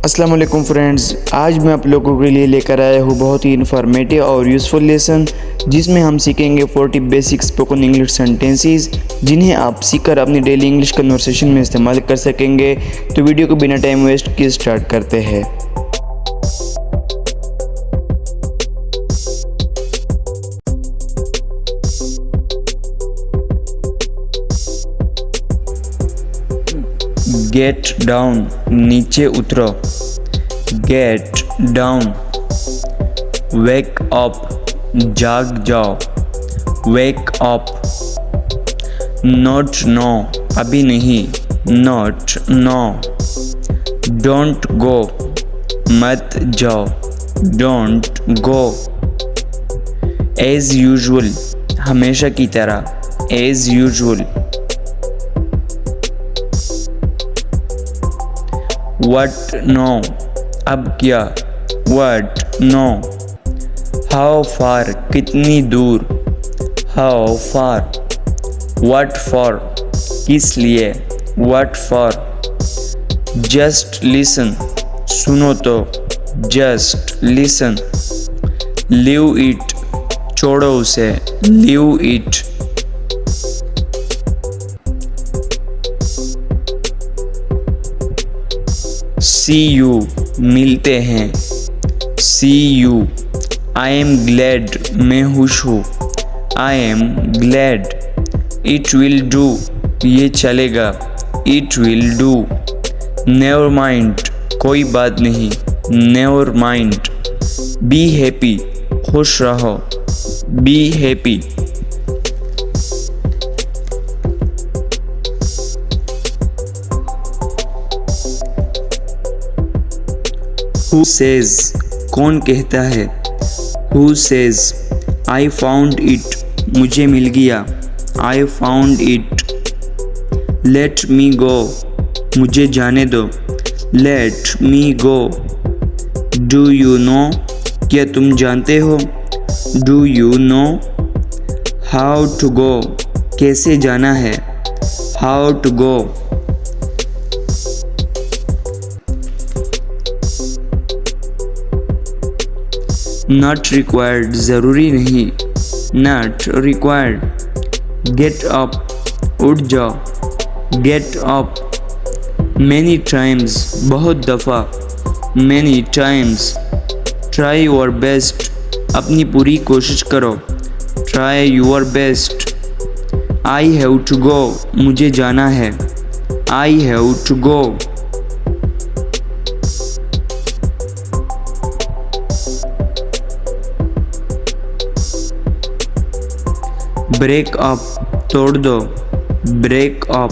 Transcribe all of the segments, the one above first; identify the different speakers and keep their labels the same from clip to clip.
Speaker 1: अस्सलाम वालेकुम फ्रेंड्स, आज मैं आप लोगों के लिए लेकर आया हूँ बहुत ही इन्फॉर्मेटिव और यूज़फुल लेसन, जिसमें हम सीखेंगे 40 बेसिक स्पोकन इंग्लिश सेंटेंसेस, जिन्हें आप सीखकर अपनी डेली इंग्लिश कन्वर्सेशन में इस्तेमाल कर सकेंगे। तो वीडियो को बिना टाइम वेस्ट किए स्टार्ट करते हैं। गेट डाउन, नीचे उतरो। Get down. वेक अप, जाग जाओ। Wake up. नॉट नो, अभी नहीं। Not know. डोंट गो, मत जाओ। Don't go. एज यूजुअल, हमेशा की तरह। As usual. What no, अब क्या। What no। How far, कितनी दूर। How far। What for, किस लिए। What for। Just listen, सुनो तो। Just listen। Leave it, छोड़ो उसे। Leave it। See you, मिलते हैं। See you। I am glad, मैं खुश हूँ। I am glad। It will do, ये चलेगा। It will do। Never mind, कोई बात नहीं। Never mind। Be happy, खुश रहो। Be happy। Who says, कौन कहता है। Who says, I found it, मुझे मिल गया। I found it। Let me go, मुझे जाने दो। Let me go। Do you know, क्या तुम जानते हो। Do you know। How to go, कैसे जाना है। How to go। Not required, ज़रूरी नहीं। Not required। Get up, उठ जाओ। Get up। Many times, बहुत दफ़ा। Many times। Try your best, अपनी पूरी कोशिश करो। Try your best। I have to go, मुझे जाना है। I have to go। Break up, तोड़ दो। Break up.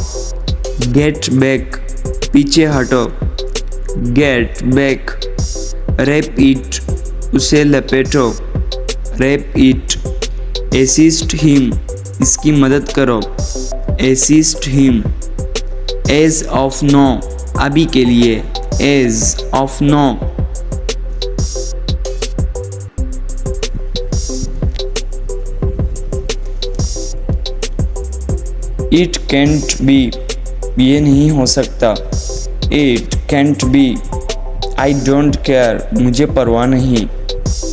Speaker 1: गेट बैक, पीछे हटो। Get back. रैप इट, उसे लपेटो। Wrap it. असिस्ट हिम, इसकी मदद करो। Assist him. As of now, अभी के लिए। As of now. It can't be, ये नहीं हो सकता। It can't be। I don't care, मुझे परवाह नहीं।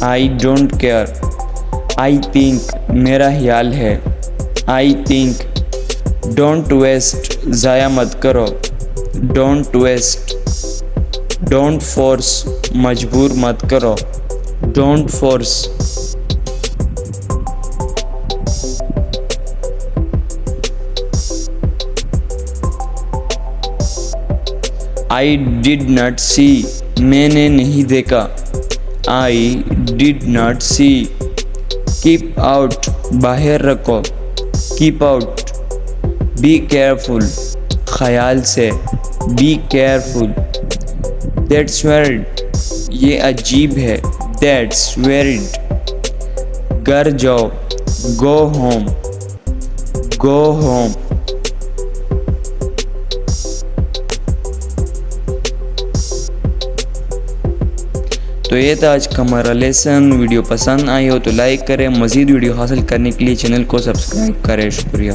Speaker 1: I don't care। I think, मेरा ख्याल है। I think। Don't waste, ज़ाया मत करो। Don't waste। Don't force, मजबूर मत करो। Don't force। I did not see, मैंने नहीं देखा। I did not see। Keep out, बाहर रखो। Keep out। Be careful, ख्याल से। Be careful। That's weird, ये अजीब है। That's weird। घर जाओ। Go home। Go home। तो ये था आज का हमारा लेसन। वीडियो पसंद आई हो तो लाइक करें। मज़ीद वीडियो हासिल करने के लिए चैनल को सब्सक्राइब करें। शुक्रिया।